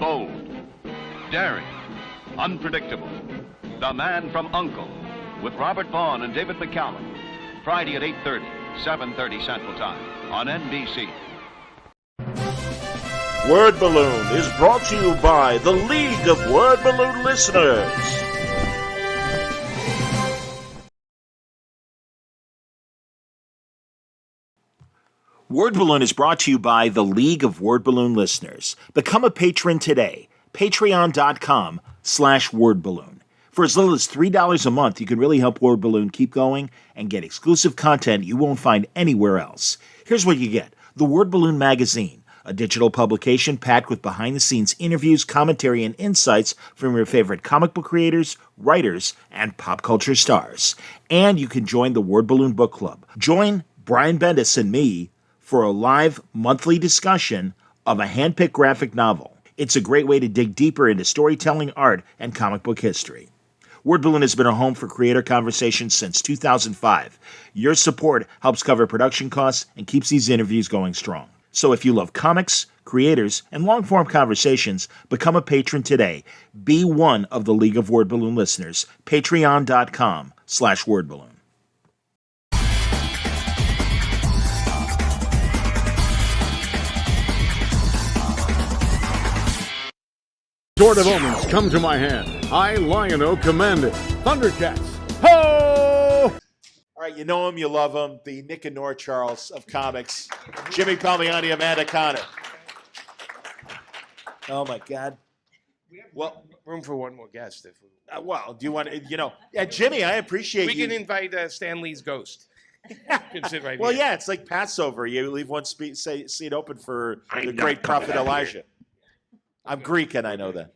Bold, daring, unpredictable. The Man from U.N.C.L.E. with Robert Vaughn and David McCallum. Friday at 8:30, 7:30 Central Time on NBC. Word Balloon is brought to you by the League of Word Balloon Listeners. Word Balloon is brought to you by the League of Word Balloon Listeners. Become a patron today. Patreon.com/wordballoon. For as little as $3 a month, you can really help Word Balloon keep going and get exclusive content you won't find anywhere else. Here's what you get. The Word Balloon Magazine, a digital publication packed with behind-the-scenes interviews, commentary, and insights from your favorite comic book creators, writers, and pop culture stars. And you can join the Word Balloon Book Club. Join Brian Bendis and me for a live monthly discussion of a hand-picked graphic novel. It's a great way to dig deeper into storytelling, art, and comic book history. Word Balloon has been a home for creator conversations since 2005. Your support helps cover production costs and keeps these interviews going strong. So if you love comics, creators, and long-form conversations, become a patron today. Be one of the League of Word Balloon listeners. Patreon.com/wordballoon. Sword of omens, come to my hand. I, Lion-O, command it. Thundercats, ho! All right, you know him, you love him, the Nick and Nora Charles of comics, Jimmy Palmiotti Amanda Conner. Oh, my God. We have Well, room for one more guest. If we, well, do you want to, Jimmy, I appreciate we you. can invite Stan Lee's ghost. Can sit right Well, here. yeah, it's like Passover. You leave one seat open for the great prophet Elijah. I'm Greek, and I know that.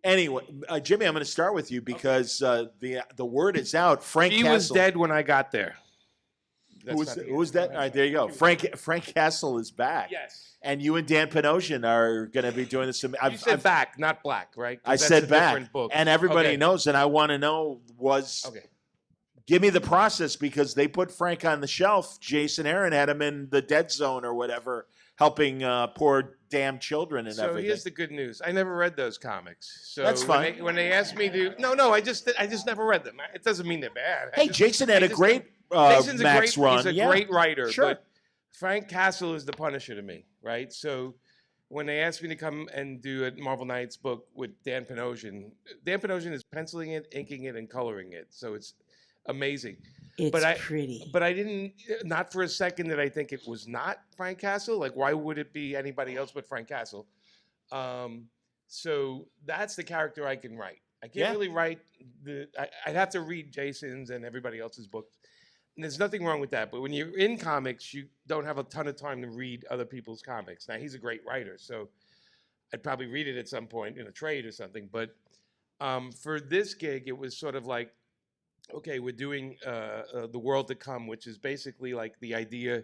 Anyway, Jimmy, I'm going to start with you because the word is out. Frank He Castle. was dead when I got there. Who was that? All right, there you go. Frank Castle is back. Yes. And you and Dan Panosian are going to be doing this. You said back, not black, right? 'Cause I that's said a back. different book. And everybody Okay. knows, and I want to know give me the process because they put Frank on the shelf. Jason Aaron had him in the dead zone or whatever, helping poor damn children and So everything. here's the good news. I never read those comics. So That's fine. When they asked me to, no, I just never read them. It doesn't mean they're bad. Hey, Jason had a great Jason's Max run. He's a great writer. Sure. But Frank Castle is the Punisher to me, right? So when they asked me to come and do a Marvel Knights book with Dan Panosian is penciling it, inking it, and coloring it. So it's amazing. It's pretty. But I didn't, not for a second did I think it was not Frank Castle. Like, why would it be anybody else but Frank Castle? So that's the character I can write. I can't really write I'd have to read Jason's and everybody else's books. And there's nothing wrong with that. But when you're in comics, you don't have a ton of time to read other people's comics. Now, he's a great writer, so I'd probably read it at some point in a trade or something. But for this gig, it was sort of like, okay, we're doing The World to Come, which is basically like the idea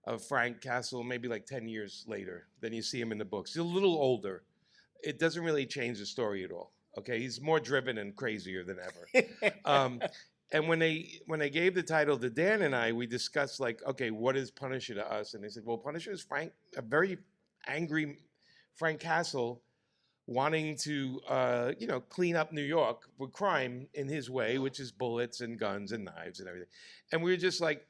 of Frank Castle, maybe like 10 years later than you see him in the books. He's a little older. It doesn't really change the story at all. Okay, he's more driven and crazier than ever. And when they gave the title to Dan and I, we discussed like, okay, what is Punisher to us? And they said, well, Punisher is a very angry Frank Castle wanting to, clean up New York with crime in his way, which is bullets and guns and knives and everything. And we were just like,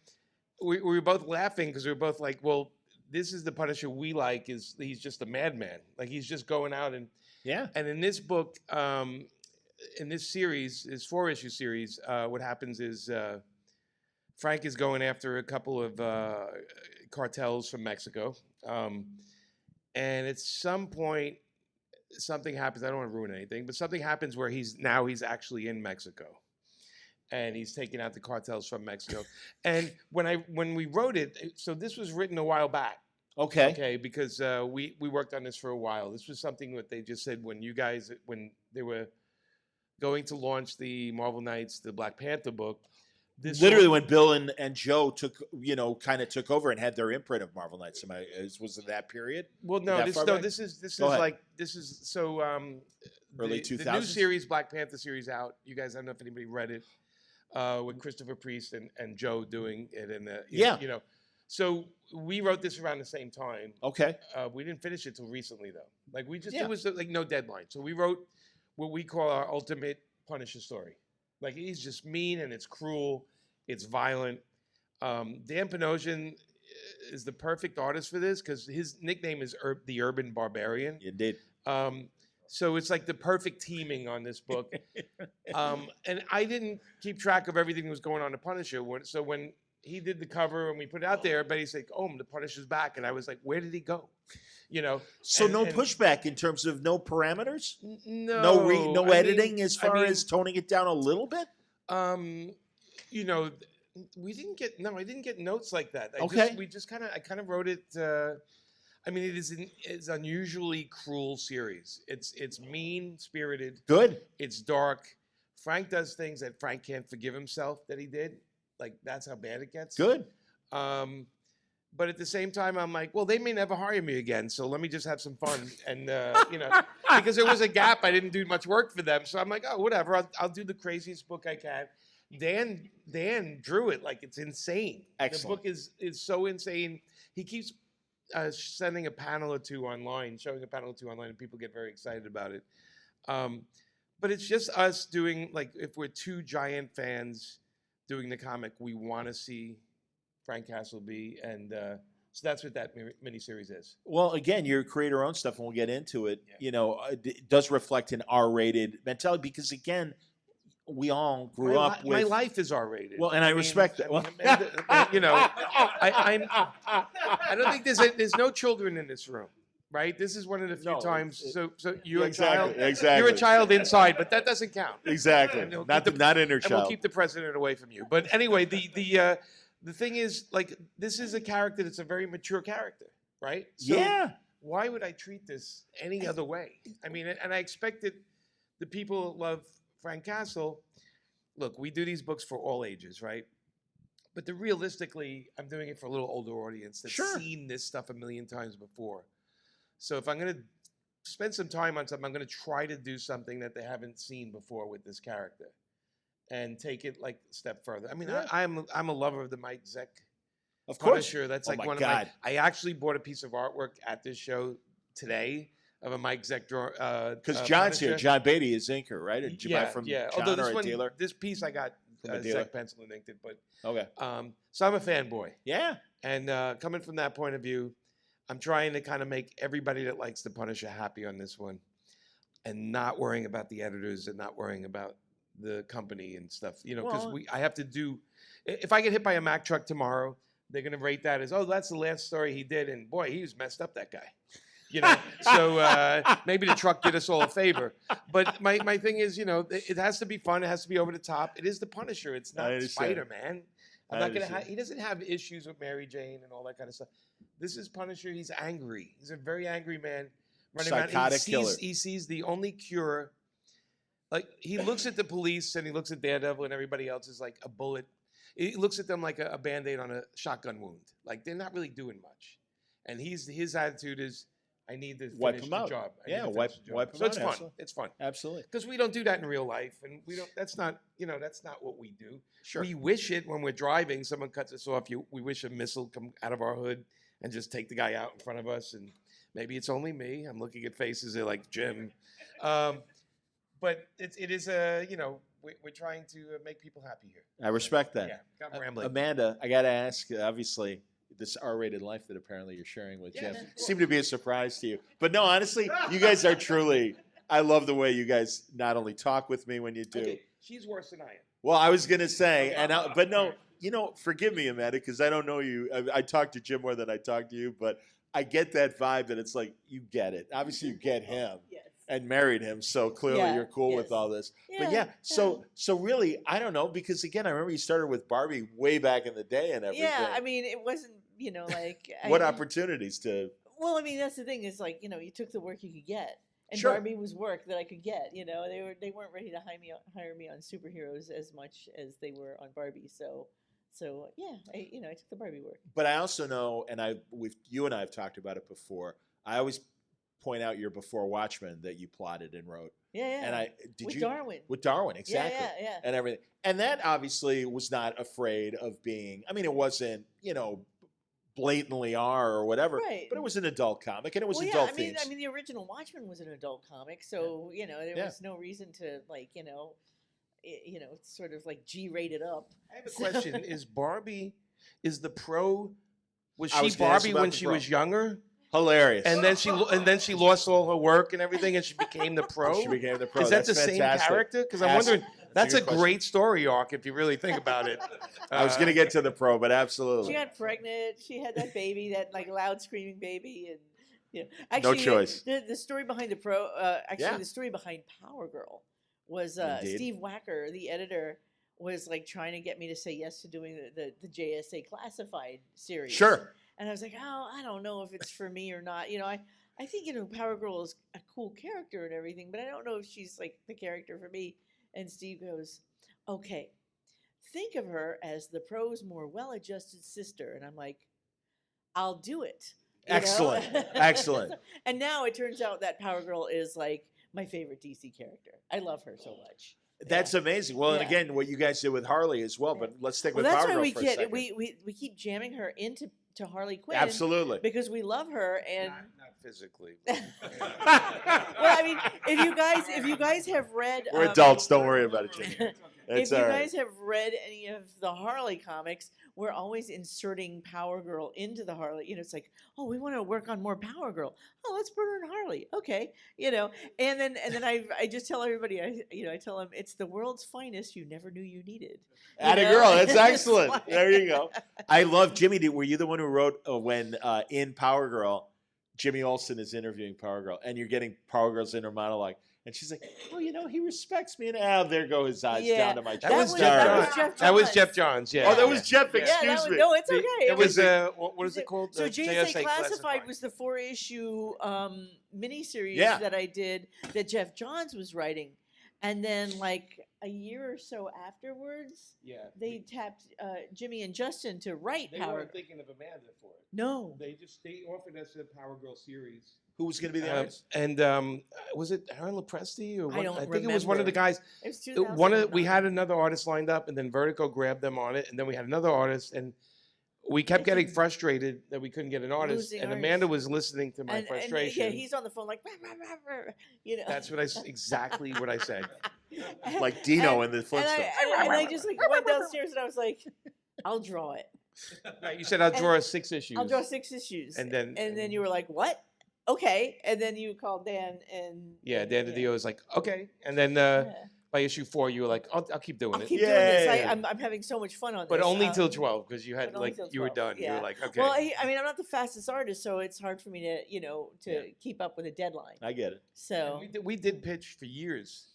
we were both laughing because we were both like, well, this is the Punisher we like. He's just a madman. Like he's just going out and And in this book, in this series, this 4-issue series, what happens is Frank is going after a couple of cartels from Mexico, and at some point, something happens. I don't want to ruin anything, but something happens where he's actually in Mexico, and he's taking out the cartels from Mexico. And when we wrote it, so this was written a while back. Okay, because we worked on this for a while. This was something that they just said when they were going to launch the Marvel Knights, the Black Panther book. Literally, when Bill and Joe took over and had their imprint of Marvel Knights. Was it that period? Well, no. This is early 2000s. The new series, Black Panther series, out. You guys, I don't know if anybody read it, with Christopher Priest and Joe doing it, and So we wrote this around the same time. Okay. We didn't finish it till recently, though. Like we just, Yeah. it was like no deadline. So we wrote what we call our ultimate Punisher story. Like he's just mean and it's cruel, it's violent. Dan Panosian is the perfect artist for this because his nickname is the Urban Barbarian. Indeed. So it's like the perfect teaming on this book. And I didn't keep track of everything that was going on in Punisher. So when he did the cover and we put it out there, everybody's like, "Oh, the Punisher's back," and I was like, "Where did he go?" You know. So no pushback in terms of no parameters, no editing as far as toning it down a little bit. You know, we didn't get I didn't get notes like that. I kind of wrote it. I mean, it's unusually cruel series. It's mean spirited. Good. It's dark. Frank does things that Frank can't forgive himself that he did. Like that's how bad it gets. Good. But at the same time, I'm like, well, they may never hire me again, so let me just have some fun. And you know, because there was a gap, I didn't do much work for them, so I'm like, oh, whatever, I'll do the craziest book I can. Dan drew it like it's insane. Excellent. The book is so insane. He keeps sending a panel or two online, showing a panel or two online, and people get very excited about it. But it's just us doing, like, if we're two giant fans doing the comic, we want to see Frank Castle-B, and so that's what that miniseries is. Well, again, you create your own stuff, and we'll get into it. Yeah. You know, it does reflect an R-rated mentality because, again, we all grew up with. My life is R-rated. Well, and I respect that. Well, you know, I don't think there's no children in this room, right? This is one of the few times. So you're a child. Exactly. You're a child inside, but that doesn't count. Exactly. Not inner child. And we'll keep the president away from you. But anyway, the thing is, like, this is a character that's a very mature character, right? So yeah. Why would I treat this any other way? I mean, and I expected the people that love Frank Castle. Look, we do these books for all ages, right? But realistically, I'm doing it for a little older audience that's seen this stuff a million times before. So if I'm going to spend some time on something, I'm going to try to do something that they haven't seen before with this character, and take it like a step further. I mean, I'm a lover of the Mike Zeck. Of course, Punisher. That's like one of my. I actually bought a piece of artwork at this show today of a Mike Zeck draw. Because John's Punisher. here. John Beatty is inker, right? From John. Although or a dealer? This piece I got Zeck pencil and inked it, but okay. So I'm a fanboy. Yeah. And coming from that point of view, I'm trying to kind of make everybody that likes the Punisher happy on this one, and not worrying about the editors and not worrying about the company and stuff. You know, because I have to do. If I get hit by a Mack truck tomorrow, they're going to rate that as, oh, that's the last story he did, and boy, he was messed up, that guy. You know, so maybe the truck did us all a favor. But my thing is, you know, it has to be fun. It has to be over the top. It is the Punisher. It's not Spider-Man. I'm not gonna. He doesn't have issues with Mary Jane and all that kind of stuff. This is Punisher. He's angry. He's a very angry man running around. He sees the only cure. Like, he looks at the police and he looks at Daredevil and everybody else is like a bullet. He looks at them like a Band-Aid on a shotgun wound. Like, they're not really doing much. And his attitude is, I need to wipe finish them out. The job. Wipe them out. So it's fun. It's fun. Absolutely. Because we don't do that in real life, and we don't. That's not what we do. Sure. We wish it when we're driving. Someone cuts us off. We wish a missile come out of our hood and just take the guy out in front of us. And maybe it's only me. I'm looking at faces. They're like, Jim. But it is we're trying to make people happy here. I respect that. Yeah, I'm rambling. Amanda, I got to ask, obviously, this R-rated life that apparently you're sharing with Jim seemed to be a surprise to you. But no, honestly, you guys are truly, I love the way you guys not only talk with me when you do. Okay, she's worse than I am. Well, I was going to say, but no, forgive me, Amanda, because I don't know you. I talk to Jim more than I talk to you, but I get that vibe that it's like, you get it. Obviously, you get him. Yes. And married him, so clearly you're cool with all this. But so really, I don't know, because again, I remember you started with Barbie way back in the day and everything. Yeah, I mean, it wasn't, like... What opportunities to... Well, I mean, that's the thing, is like, you took the work you could get. And Barbie was work that I could get, They weren't ready to hire me on superheroes as much as they were on Barbie, so yeah, I took the Barbie work. But I also know, and you and I have talked about it before, I always point out your Before Watchmen that you plotted and wrote. Yeah. And Darwin. With Darwin, exactly. Yeah. And everything. And that obviously was not afraid of being, I mean, it wasn't, blatantly R or whatever. Right. But it was an adult comic, and it was Well, adult I themes. mean, the original Watchmen was an adult comic, so there was no reason to it's sort of like G-rated up. I have a question: is the Pro? Was I she was gonna ask Barbie about when the she Pro. was younger? Hilarious. And then she lost all her work and everything, and she became the Pro. She became the Pro. Is that That's the same fantastic. character? Because I'm wondering. That's a good question. great story arc if you really think about it. I was going to get to the Pro, but absolutely. She got pregnant. She had that baby, that like loud screaming baby, and actually, No choice. The story behind the Pro, Yeah. the story behind Power Girl was Indeed. Steve Wacker, the editor, was like trying to get me to say yes to doing the JSA Classified series. Sure. And I was like, oh, I don't know if it's for me or not. I think Power Girl is a cool character and everything, but I don't know if she's like the character for me. And Steve goes, okay, think of her as the Pro's more well-adjusted sister. And I'm like, I'll do it. Excellent. Excellent. And now it turns out that Power Girl is like my favorite DC character. I love her so much. That's amazing. Well, and Yeah. again, what you guys did with Harley as well, but let's stick with that's Power why Girl we for a second. we keep jamming her into Harley Quinn. Absolutely. Because we love her and Not physically. well, I mean, if you guys have read We're adults. Don't worry about it, Jimmy. if It's you all right. guys have read any of the Harley comics, we're always inserting Power Girl into the Harley. It's like, oh, we want to work on more Power Girl. Oh, let's put her in Harley. Okay, And then I just tell everybody, I tell them it's the world's finest you never knew you needed. Atta girl, that's It's excellent. like- There you go. I love Jimmy. Were you the one who wrote when in Power Girl, Jimmy Olsen is interviewing Power Girl, and you're getting Power Girl's inner monologue, and she's like, "Oh, he respects me," and there go his eyes Yeah. down to my chest. That was was- Jeff that Johns. was Jeff That was Johns. Jeff Johns. Yeah. Oh, that was Jeff. Yeah, Excuse me. no, it's okay. It was what is it called? So The JSA Classified was the 4-issue miniseries Yeah. that I did that Jeff Johns was writing, and then like a year or so afterwards, Yeah. they tapped Jimmy and Justin to write They Power. weren't thinking of Amanda for it. No, They offered us a Power Girl series. Who was going to be the artist? And was it Aaron Lepresti or I don't think it was one of the remember. guys. it was We 2009. had another artist lined up, and then Vertigo grabbed them on it, and then we had another artist, and we kept getting frustrated that we couldn't get an artist. Losing And artists. Amanda was listening to my and frustration. yeah, he's on the phone like, "Rah, rah, rah, rah," That's what exactly what I said. Like Dino in the And Flintstones. I just like went downstairs and I was like, I'll draw it. Right, you said I'll draw 6 issues. I'll draw 6 issues. And then you were like, what? Okay. And then you called Dan and Yeah, Dan DiDio was like, okay. And then by issue 4, you were like, I'll keep doing I'll it. keep doing this. Yeah. I'm having so much fun on But this. only till 12, because you had but only till you were 12, done. You yeah. were like, okay. Well, I mean, I'm not the fastest artist, so it's hard for me to keep up with a deadline. I get it. So we did pitch for years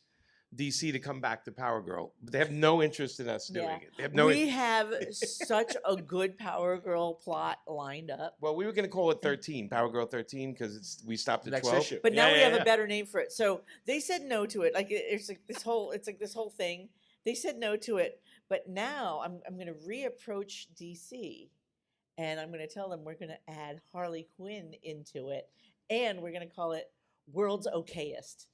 DC to come back to Power Girl, but they have no interest in us doing Yeah. it. They have no. we have such a good Power Girl plot lined up. Well, we were going to call it 13, Power Girl 13, because we stopped at Next 12. issue. But now Yeah, we yeah, have yeah. a better name for it. So they said no to it. Like it's like this whole thing. They said no to it. But now I'm going to reapproach DC, and I'm going to tell them we're going to add Harley Quinn into it, and we're going to call it World's Okayest.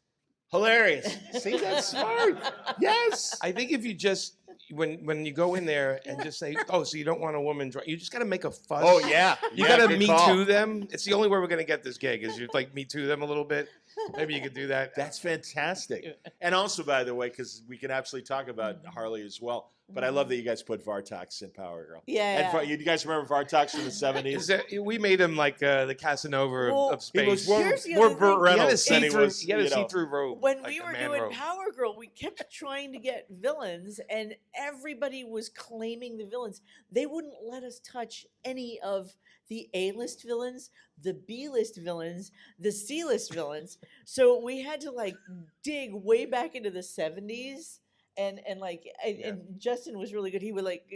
Hilarious. See, that's smart. Yes. I think if you just when you go in there and just say, oh, so you don't want a woman, you just got to make a fuss. Oh, yeah. You Yeah, got to good Me call. Too them. It's the only way we're going to get this gig is you like Me Too them a little bit. Maybe you could do that. That's fantastic. And also, by the way, because we can absolutely talk about Harley as well, but I love that you guys put Vartox in Power Girl. Yeah. And you guys remember Vartox from the 70s? We made him like the Casanova Well, of He was space. more, Here's the more other Burt thing. He had a Reynolds than he see-through, was, he had a you know. see-through robe. When like we a were man doing robe. Power Girl, we kept trying to get villains, and everybody was claiming the villains. They wouldn't let us touch any of the A-list villains, the B-list villains, the C-list villains. So we had to like dig way back into the 70s, and Justin was really good. He would like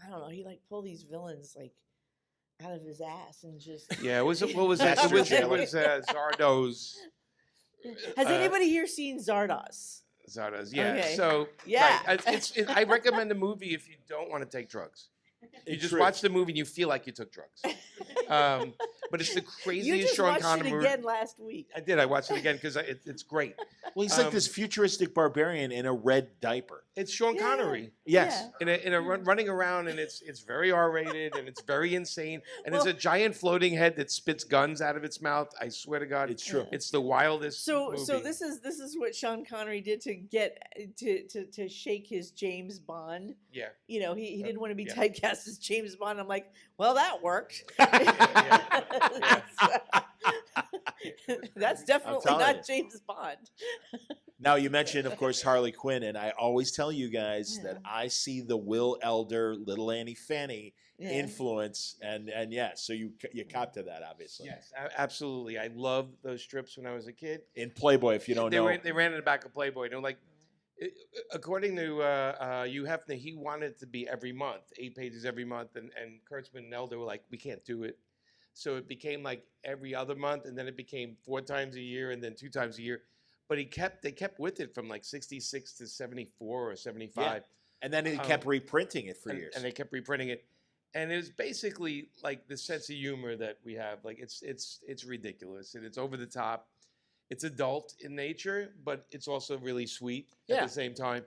I don't know, he like pull these villains like out of his ass and just. Yeah, what was that? Master It was Jailer. Zardoz. Has anybody here seen Zardoz? Zardoz, yeah. Okay. So Yeah. right, I recommend the movie if you don't want to take drugs. You just True. watch the movie and you feel like you took drugs. But it's the You craziest just Sean watched Connery it movie. again last week. I did. I watched it again because it's great. Well, he's like this futuristic barbarian in a red diaper. It's Sean Connery. Yes. Running around, and it's very R-rated, and it's very insane, and it's a giant floating head that spits guns out of its mouth. I swear to God, It's true. It's the wildest. So movie. this is what Sean Connery did to get to shake his James Bond. Yeah. You know, he didn't want to be Yeah. typecast as James Bond. I'm like, well, that worked. That's definitely telling not you. James Bond. Now, you mentioned, of course, Harley Quinn, and I always tell you guys that I see the Will Elder, Little Annie Fanny influence, and so you cop to that, obviously. Yes, absolutely. I loved those strips when I was a kid. In Playboy, if you don't know. They ran in the back of Playboy. They're like, according to Hugh Hefner, he wanted it to be every month, 8 pages every month, and Kurtzman and Elder were like, we can't do it. So it became like every other month, and then it became 4 times a year, and then 2 times a year. But they kept with it from like 66 to 74 or 75. Yeah. And then he kept reprinting it for years. And they kept reprinting it. And it was basically like the sense of humor that we have. Like it's ridiculous, and it's over the top. It's adult in nature, but it's also really sweet at the same time.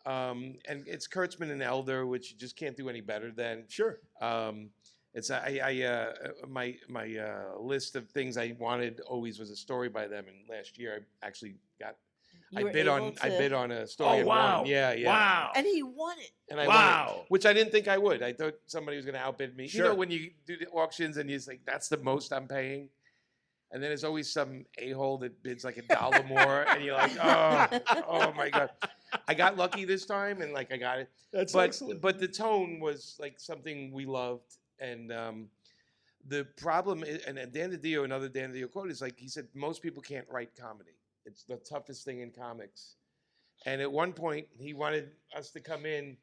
And it's Kurtzman and Elder, which you just can't do any better than. Sure. It's my list of things I wanted always was a story by them, and last year I actually got I bid on a story. Oh, wow. One. Yeah. Wow. And he won it. And I won it, which I didn't think I would. I thought somebody was going to outbid me. Sure. You know, when you do the auctions and you're like, that's the most I'm paying. And then there's always some a-hole that bids like $1 more, and you're like, oh my God. I got lucky this time, and like I got it. That's excellent. But the tone was like something we loved. And the problem is, and Dan DiDio, another Dan DiDio quote is like, he said, most people can't write comedy. It's the toughest thing in comics. And at one point, he wanted us to come in,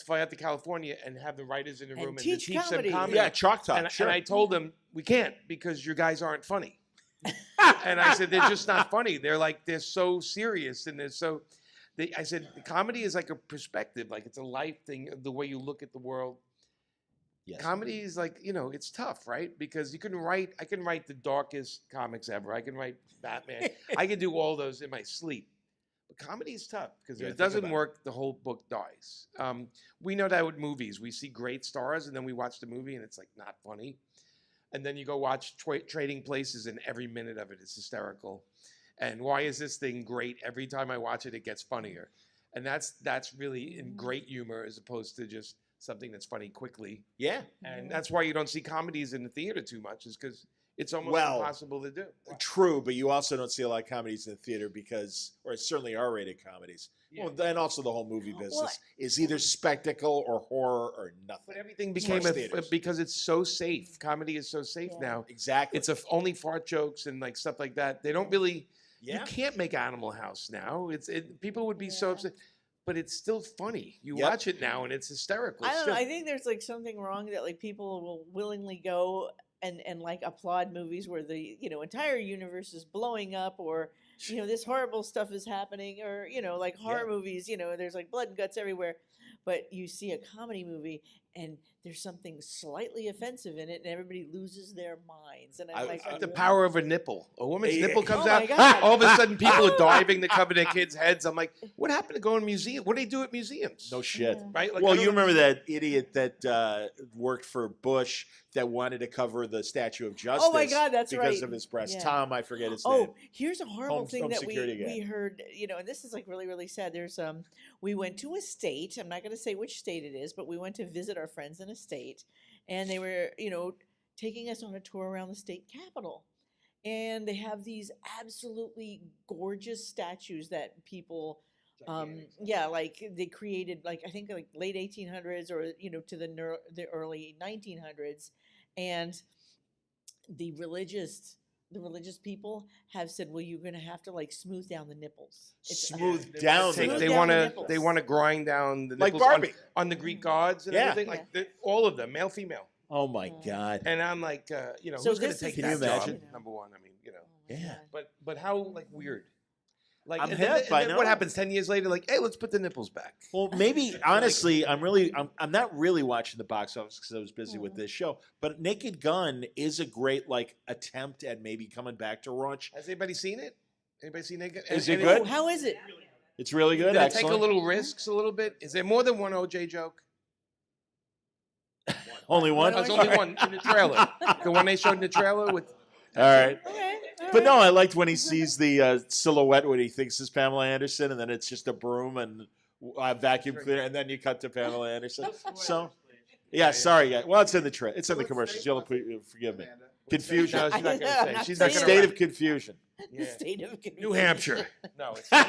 fly out to California, and have the writers in the room and teach teach them comedy. comedy. Yeah, chalk talk. And, Sure. and I told them, we can't because your guys aren't funny. And I said, they're just not funny. They're so serious, and I said, comedy is like a perspective, like it's a life thing, the way you look at the world. Yes. Comedy is like, it's tough, right? Because I can write the darkest comics ever. I can write Batman. I can do all those in my sleep. But comedy is tough because if it doesn't work, the whole book dies. We know that with movies. We see great stars, and then we watch the movie, and it's like not funny. And then you go watch Trading Places, and every minute of it is hysterical. And why is this thing great? Every time I watch it, it gets funnier. And that's really in great humor as opposed to just something that's funny quickly. Yeah. And that's why you don't see comedies in the theater too much, is because it's almost impossible to do. True, but you also don't see a lot of comedies in the theater or certainly R-rated comedies. Yeah. Well, and also the whole movie business is either spectacle or horror or nothing. But everything became because it's so safe. Comedy is so safe now. Exactly. It's only fart jokes and like stuff like that. They don't really. Yeah. You can't make Animal House now. People would be so upset. But it's still funny. You watch it now, and it's hysterical. I don't know. I think there's like something wrong that like people will willingly go and like applaud movies where the entire universe is blowing up, or this horrible stuff is happening, or like horror movies. There's like blood and guts everywhere. But you see a comedy movie and there's something slightly offensive in it, and everybody loses their minds. And I'm like, the power of a nipple. A woman's nipple comes my out. God. All of a sudden, people are diving to cover their kids' heads. I'm like, what happened to going to museum? What do they do at museums? No shit. Right? Like, well, you remember that idiot that worked for Bush that wanted to cover the Statue of Justice? Oh my God, that's right. Because of his breast. Yeah. Tom, I forget his name. Oh, here's a horrible thing that we heard, and this is like really, really sad. There's we went to a state. I'm not going to say which state it is, but we went to visit our friends in a state, and they were, taking us on a tour around the state capitol. And they have these absolutely gorgeous statues that people, like they created, like I think like late 1800s or to the early 1900s, and the religious people have said, well, you're going to have to like smooth down the nipples. Smooth down. They want to grind down the nipples like Barbie on the Greek gods and everything, like all of them, male, female. Oh my God! And I'm like, So who's going to take that job? Number one, I mean, Yeah. But how like weird. Like, I'm and hip. then what happens 10 years later? Like, hey, let's put the nipples back. Well, maybe honestly, I'm not really watching the box office because I was busy with this show. But Naked Gun is a great like attempt at maybe coming back to raunch. Has anybody seen it? Anybody seen Naked? Is it And good? Oh, how is it? It's really good. Did it Excellent. take a little risks a little bit? Is there more than one OJ joke? Only one. There's only one in the trailer. The one they showed in the trailer with. All right. Okay. But no, I liked when he sees the silhouette when he thinks it's Pamela Anderson, and then it's just a broom and a vacuum cleaner, and then you cut to Pamela Anderson. So, yeah, sorry, guys. Well, it's in the it's in the commercials. You'll forgive me. Confusion. No, she's not going to I'm say. not She's The not saying going state to. of confusion. The state of confusion. New Hampshire. No, it's. You're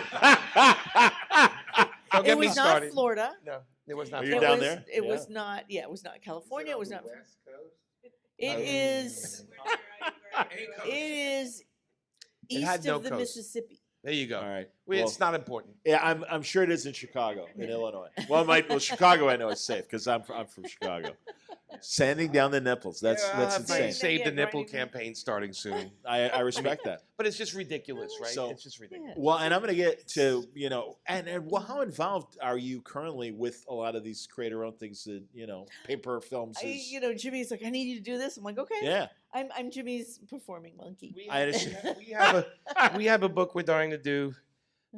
Don't It get me was not started. Florida. No, it was not. You're It down was, there? It Yeah. was not. Yeah, it was not California. It was not. It Oh. is. It is It had east no of the coast. Mississippi. There you go. All right. It's not important. Yeah, I'm sure it is in Chicago, in Illinois. Well, Chicago I know is safe because I'm from Chicago. Sanding down the nipples. That's insane. Save Yeah, the nipple grinding. campaign starting soon. I respect that. But it's just ridiculous, right? So- It's just ridiculous. Well, and I'm going to get to, and well, how involved are you currently with a lot of these creator-owned things that, paper films is, Jimmy's like, I need you to do this. I'm like, okay. yeah. I'm Jimmy's performing monkey. I understand. We have a book we're dying to do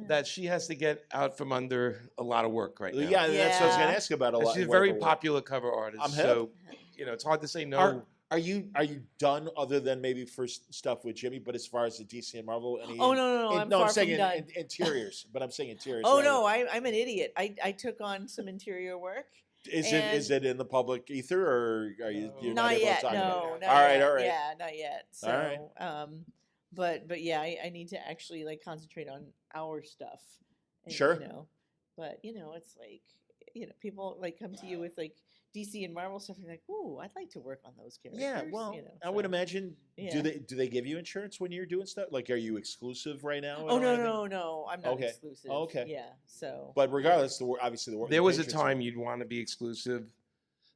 that she has to get out from under a lot of work right now. Yeah, that's what I was going to Yeah. ask about a And lot. she's a what very of her work. popular cover artist. I'm hip. So, it's hard to say no. Are you done other than maybe for stuff with Jimmy? But as far as the DC and Marvel, any? Oh, no, I'm far saying from done. interiors, but I'm saying interiors. Oh rather. no, I'm an idiot. I took on some interior work. Is it in the public ether, or are you? You're not Not able to yet. talk about No. it? Not All right. yet. All right. Yeah, not yet. So, All right. but yeah, I need to actually concentrate on our stuff. And, Sure. But it's like people come to you with DC and Marvel stuff, and you're like, ooh, I'd like to work on those characters. Yeah, well, I would so. imagine. Yeah. Do they give you insurance when you're doing stuff? Like, are you exclusive right now? Oh or anything? no, I'm not Okay. exclusive. Okay. Yeah. So. But regardless, obviously the work. There was a Patriots- time you'd want to be exclusive,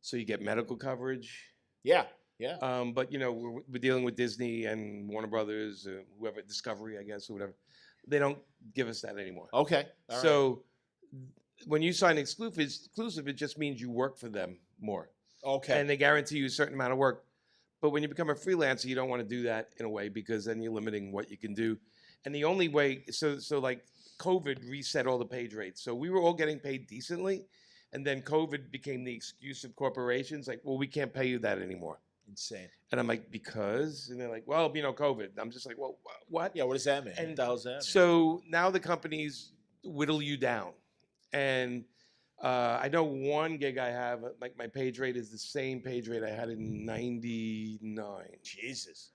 so you get medical coverage. Yeah. But we're dealing with Disney and Warner Brothers, whoever, Discovery, I guess, or whatever. They don't give us that anymore. Okay. All right. So when you sign exclusive, it just means you work for them more, Okay. and they guarantee you a certain amount of work. But when you become a freelancer, you don't want to do that in a way because then you're limiting what you can do. And the only way, so like COVID reset all the page rates. So we were all getting paid decently, and then COVID became the excuse of corporations. Like, well, we can't pay you that anymore. Insane. And I'm like, because? And they're like, well, COVID. I'm just like, well, what? Yeah. What does that mean? And what the hell's that mean? So now the companies whittle you down. And I know one gig I have, my page rate is the same page rate I had in '99. Jesus.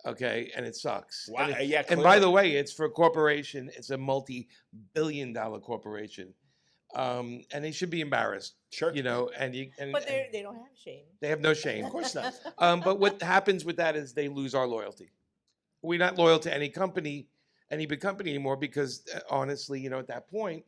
Okay, and it sucks. Wow. And, Yeah. and by the way, it's for a corporation. It's a multi-billion-dollar corporation, and they should be embarrassed. Sure. But they don't have shame. They have no shame. Of course not. But what happens with that is they lose our loyalty. We're not loyal to any company, any big company anymore because honestly, at that point,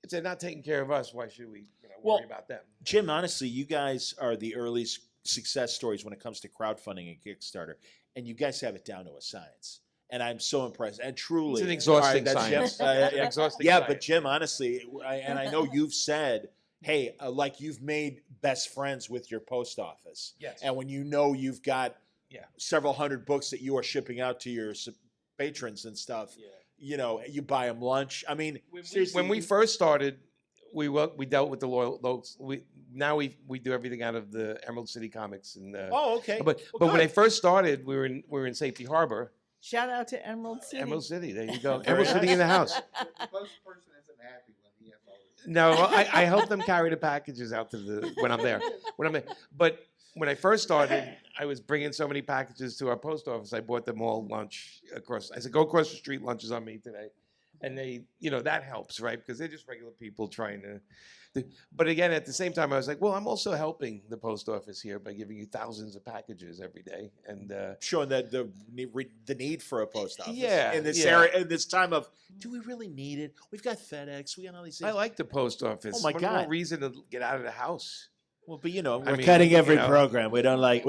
if they're not taking care of us, why should we worry about them? Jim, honestly, you guys are the early success stories when it comes to crowdfunding and Kickstarter, and you guys have it down to a science. And I'm so impressed. And truly, It's an exhausting All right, that's science. Jim. Exhausting Yeah, science. but Jim, honestly, I know you've said, hey, like you've made best friends with your post office. Yes. And when you've got several hundred books that you are shipping out to your patrons and stuff, you buy them lunch. I mean, seriously, when we first started, we dealt with the loyal. Now we do everything out of the Emerald City Comics and. Oh, okay. But Well, when I good. first started, we were in Safety Harbor. Shout out to Emerald City. Emerald City. There you go. Very Emerald City nice. in the house. The post person isn't happy when he has all this. No, I help them carry the packages out to when I'm there. But when I first started, I was bringing so many packages to our post office. I bought them all lunch across. I said, "Go across the street. Lunch is on me today," and they, that helps, right? Because they're just regular people trying to. But again, at the same time, I was like, "Well, I'm also helping the post office here by giving you thousands of packages every day." And showing that the need for a post office. Yeah, In this yeah. area, in this time of, do we really need it? We've got FedEx. We got all these things. I like the post office. Oh my What God. more reason to get out of the house? Well, but we're I mean, cutting every you know. program. We don't like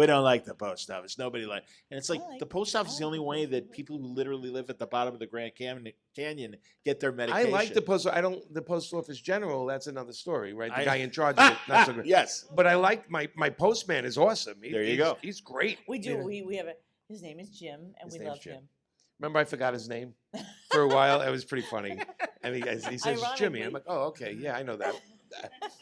the post office. Nobody like, and it's like I like- the post office is the I only like way the that post people who literally live at the bottom of the Grand Canyon get their medication. I like the post. The post office general. That's another story, right? The I- guy in charge of it, not so good. Yes. But I like my postman is awesome. There you go. He's great. We do. You know? We have his name is Jim, and His we name's love Jim. him. Remember, I forgot his name for a while. It was pretty funny. And he says it's Jimmy. I'm like, oh, okay, yeah, I know that.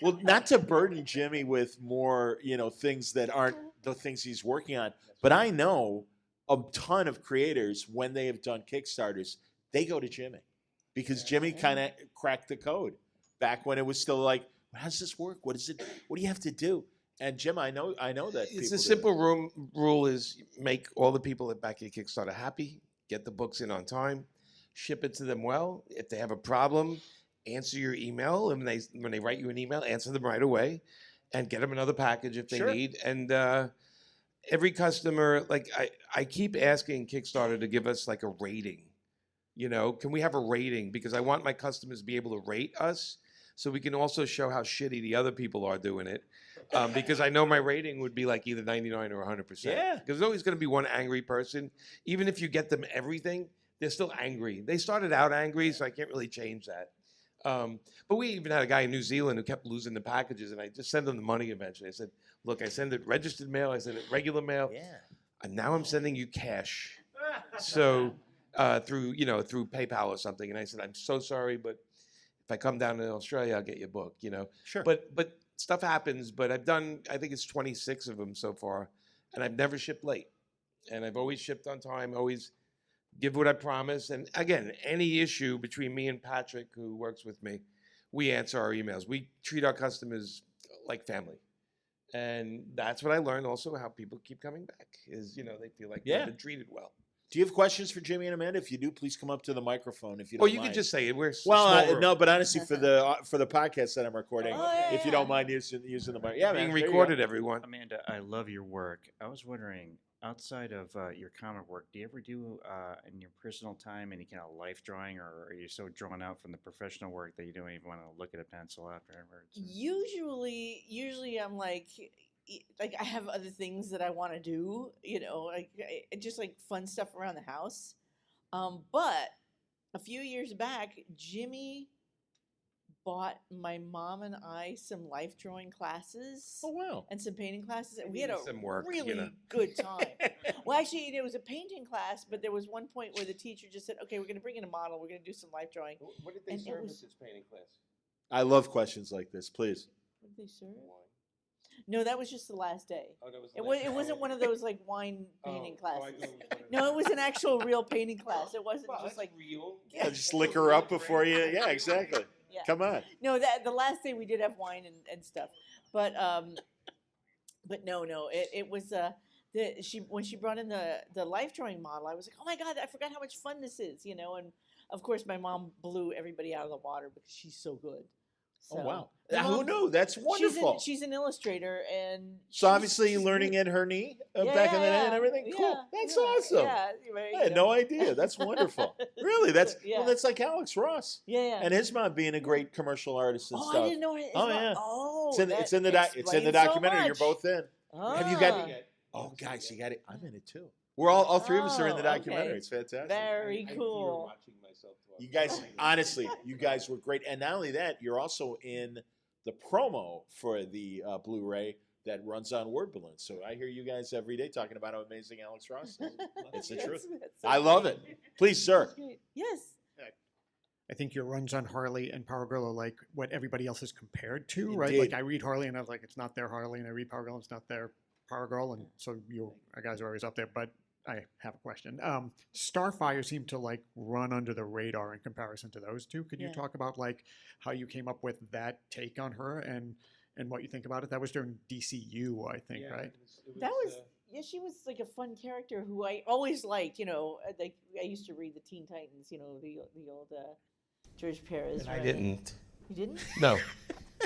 Well, not to burden Jimmy with more, things that aren't the things he's working on, but I know a ton of creators, when they have done Kickstarters, they go to Jimmy because Jimmy kind of cracked the code back when it was still like, how does this work? What is it? What do you have to do? And Jim, I know that it's a simple rule is make all the people that back your Kickstarter happy, get the books in on time, ship it to them well. If they have a problem, answer your email. And when they write you an email, answer them right away and get them another package if they need. And every customer, like I keep asking Kickstarter to give us like a rating. Can we have a rating? Because I want my customers to be able to rate us so we can also show how shitty the other people are doing it. Because I know my rating would be like either 99 or 100%. Yeah. Because there's always going to be one angry person. Even if you get them everything, they're still angry. They started out angry, so I can't really change that. But we even had a guy in New Zealand who kept losing the packages, and I just sent him the money eventually. I said, look, I send it registered mail, I send it regular mail, and now I'm sending you cash. So through PayPal or something. And I said, I'm so sorry, but if I come down to Australia, I'll get your book, Sure. But stuff happens, but I've done, I think it's 26 of them so far, and I've never shipped late. And I've always shipped on time, always give what I promise. And again, any issue between me and Patrick, who works with me, we answer our emails. We treat our customers like family. And that's what I learned also, how people keep coming back, is, they feel like they've been treated well. Do you have questions for Jimmy and Amanda? If you do, please come up to the microphone. If you don't mind. You could just say it. We're no, but honestly, for the podcast that I'm recording, if you don't mind using the mic, being recorded, everyone. Amanda, I love your work. I was wondering, outside of your comic work, do you ever do in your personal time any kind of life drawing, or are you so drawn out from the professional work that you don't even want to look at a pencil afterwards? Usually I'm like I have other things that I want to do, just like fun stuff around the house. But a few years back, Jimmy bought my mom and I some life drawing classes. Oh, wow. And some painting classes. And we had a work, really good time. Well, actually, it was a painting class, but there was one point where the teacher just said, okay, we're going to bring in a model. We're going to do some life drawing. What did they serve at this painting class? I love questions like this, please. What did they serve? No, that was just the last day. Oh, that was it wasn't one of those like wine painting classes. No, it was an actual real painting class. It wasn't just like real. Yeah, just liquor up before you. Yeah, exactly. Yeah. Come on. No, the last day we did have wine and stuff, but no, it was when she brought in the life drawing model, I was like, oh my God, I forgot how much fun this is, and of course my mom blew everybody out of the water because she's so good. So, oh wow! Who knew? That's wonderful. She's an illustrator, and so obviously she's learning at her knee back in the day and everything. Yeah, cool. That's awesome. Yeah, right, I had no idea. That's wonderful. Really, that's yeah. Well, that's like Alex Ross. Yeah. And his mom being a great commercial artist and stuff. I didn't know. Yeah. Oh, it's in the documentary. You're both in. Oh. Have you got? Oh, guys, you got it. I'm in it too. We're all three of us are in the documentary. Okay. It's fantastic. Very cool. You guys, honestly, you guys were great. And not only that, you're also in the promo for the Blu-ray that runs on Word Balloon. So I hear you guys every day talking about how amazing Alex Ross is. It's the truth. That's so I love it. Please, sir. Yes. I think your runs on Harley and Power Girl are like what everybody else is compared to, Indeed. right? Like I read Harley and I was like, it's not their Harley, and I read Power Girl and it's not their Power Girl, and so you guys are always up there. But I have a question. Starfire seemed to like run under the radar in comparison to those two. Could you talk about like how you came up with that take on her and what you think about it? That was during DCU, I think, right? That was she was like a fun character who I always liked. Like I used to read the Teen Titans. The old George Perez. I didn't. You didn't? No.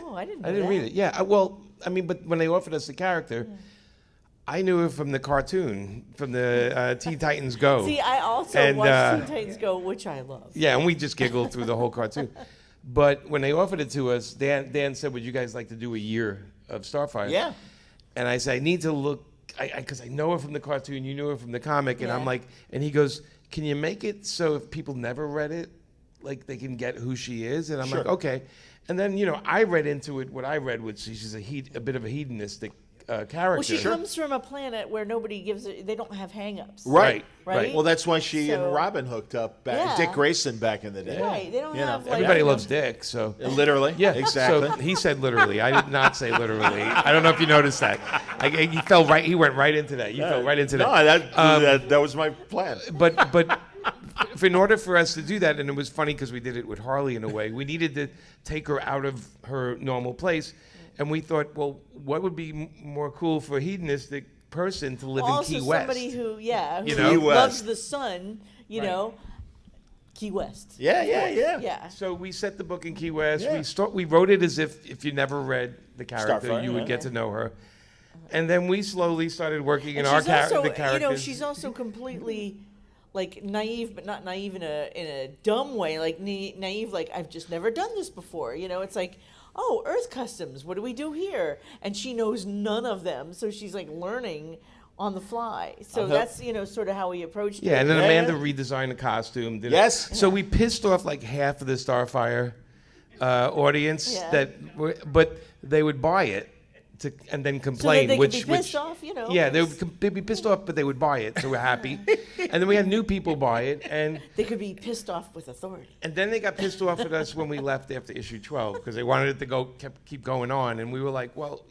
Oh, I didn't. I didn't read it. Yeah. Well, I mean, but when they offered us the character. Yeah. I knew her from the cartoon, from the Teen Titans Go. See, I also watched Teen Titans Go, which I love. Yeah, and we just giggled through the whole cartoon. But when they offered it to us, Dan said, would you guys like to do a year of Starfire? Yeah. And I said, I need to look, because I know her from the cartoon, you knew her from the comic, and I'm like, and he goes, can you make it so if people never read it, like they can get who she is? And I'm like, okay. And then, I read into it what I read, which she's a bit of a hedonistic character. Well, she comes from a planet where nobody they don't have hang-ups. Right. Right. Well, that's why she So- and Robin hooked up. Yeah. Dick Grayson back in the day. Right. They don't have like Everybody loves Dick, so. Literally. Yeah, Exactly. So he said literally. I did not say literally. I don't know if you noticed that. He fell right. He went right into that. You fell right into that. No, that was my plan. But in order for us to do that, and it was funny because we did it with Harley in a way, we needed to take her out of her normal place, and we thought, well, what would be more cool for a hedonistic person to live in Key West? Somebody who Key loves West. the sun, you know, Key West. Yeah. So we set the book in Key West. Yeah. We wrote it as if you never read the character, Starfire, you would yeah. get to know her. And then we slowly started working in And our she's also, the characters. you know, she's also completely like naive, but not naive in a dumb way. Like naive, like I've just never done this before. You know, it's like, oh, Earth customs. What do we do here? And she knows none of them, so she's like learning on the fly. So that's sort of how we approached it. Yeah, and then Yeah, Amanda yeah. redesigned the costume. Yes. So we pissed off like half of the Starfire audience but they would buy it and then complain. So that they which could be pissed off, you know. Yeah, they'd be pissed off, but they would buy it, so we're happy. And then we had new people buy it, and They could be pissed off with authority. then they got pissed off at us when we left after issue 12 because they wanted it to keep going on, and we were like, well,